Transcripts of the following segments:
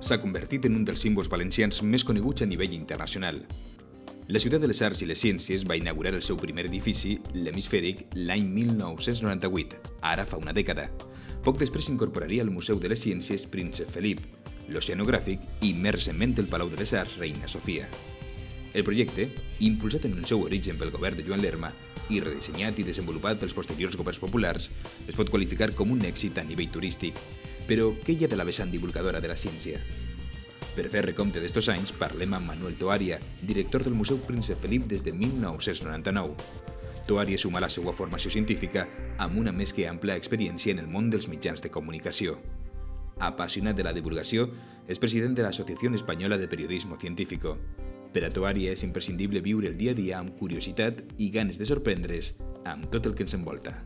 s'ha convertit en un dels símbols valencians més coneguts a nivell internacional. La ciutat de les Arts i les Ciències va inaugurar el seu primer edifici, l'Hemisfèric, l'any 1998, ara fa una dècada. Poc després s'incorporaria al Museu de les Ciències Príncep Felip, l'Oceanogràfic i més recentment el Palau de les Arts Reina Sofia. El projecte, impulsat en el seu origen pel govern de Joan Lerma i redissenyat i desenvolupat pels posteriors governs populars, es pot qualificar com un èxit a nivell turístic. Però què hi ha de la vessant divulgadora de la ciència? Per fer recompte d'estos anys, parlem amb Manuel Toaria, director del Museu Príncep Felip des de 1999. Toaria suma la seva formació científica amb una més que ampla experiència en el món dels mitjans de comunicació. Apassionat de la divulgació, és president de l'Associació Espanyola de Periodismo Científico. Per a Toaria és imprescindible viure el dia a dia amb curiositat i ganes de sorprendre's amb tot el que ens envolta.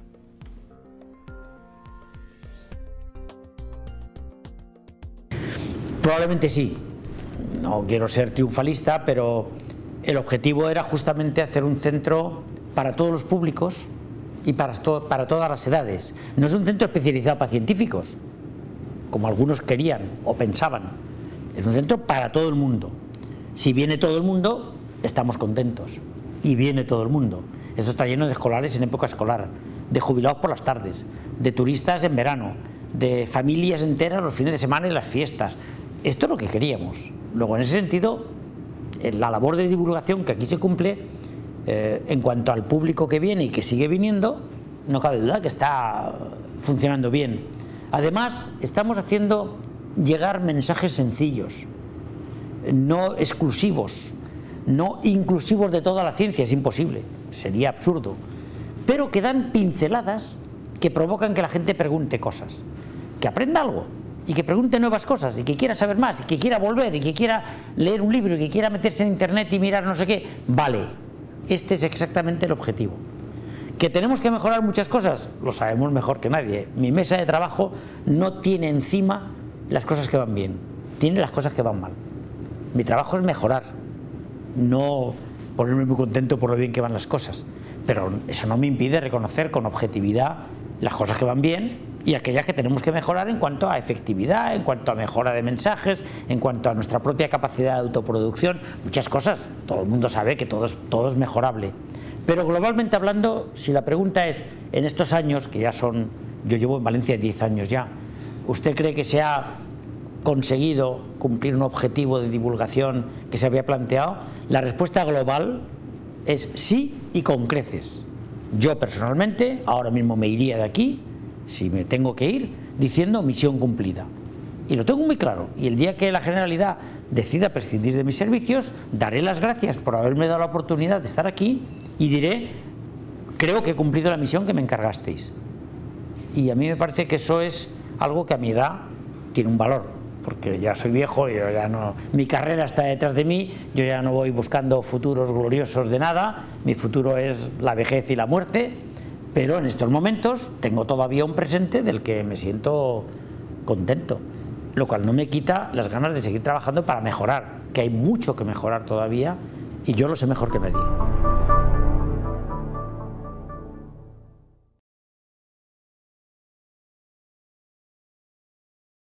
Probablemente sí. No quiero ser triunfalista, pero el objetivo era justamente hacer un centro para todos los públicos y para todas las edades. No es un centro especializado para científicos, como algunos querían o pensaban. Es un centro para todo el mundo. Si viene todo el mundo, estamos contentos. Y viene todo el mundo. Esto está lleno de escolares en época escolar, de jubilados por las tardes, de turistas en verano, de familias enteras los fines de semana y las fiestas. Esto es lo que queríamos. Luego, en ese sentido, la labor de divulgación que aquí se cumple, en cuanto al público que viene y que sigue viniendo, no cabe duda que está funcionando bien. Además, estamos haciendo llegar mensajes sencillos, no exclusivos, no inclusivos de toda la ciencia, es imposible, sería absurdo, pero que dan pinceladas que provocan que la gente pregunte cosas, que aprenda algo y que pregunte nuevas cosas y que quiera saber más y que quiera volver y que quiera leer un libro y que quiera meterse en internet y mirar no sé qué. Vale, este es exactamente el objetivo. ¿Que tenemos que mejorar muchas cosas? Lo sabemos mejor que nadie. Mi mesa de trabajo no tiene encima las cosas que van bien, tiene las cosas que van mal. Mi trabajo es mejorar, no ponerme muy contento por lo bien que van las cosas, pero eso no me impide reconocer con objetividad las cosas que van bien y aquellas que tenemos que mejorar en cuanto a efectividad, en cuanto a mejora de mensajes, en cuanto a nuestra propia capacidad de autoproducción, muchas cosas. Todo el mundo sabe que todo es mejorable. Pero globalmente hablando, si la pregunta es, en estos años, que ya son, yo llevo en Valencia 10 años ya, ¿usted cree que se ha conseguido cumplir un objetivo de divulgación que se había planteado? La respuesta global es sí y con creces. Yo personalmente ahora mismo me iría de aquí, si me tengo que ir, diciendo misión cumplida. Y lo tengo muy claro. Y el día que la Generalidad decida prescindir de mis servicios, daré las gracias por haberme dado la oportunidad de estar aquí y diré, creo que he cumplido la misión que me encargasteis. Y a mí me parece que eso es algo que a mi edad tiene un valor, porque ya soy viejo, yo ya no, mi carrera está detrás de mí, yo ya no voy buscando futuros gloriosos de nada, mi futuro es la vejez y la muerte, pero en estos momentos tengo todavía un presente del que me siento contento, lo cual no me quita las ganas de seguir trabajando para mejorar, que hay mucho que mejorar todavía y yo lo sé mejor que nadie.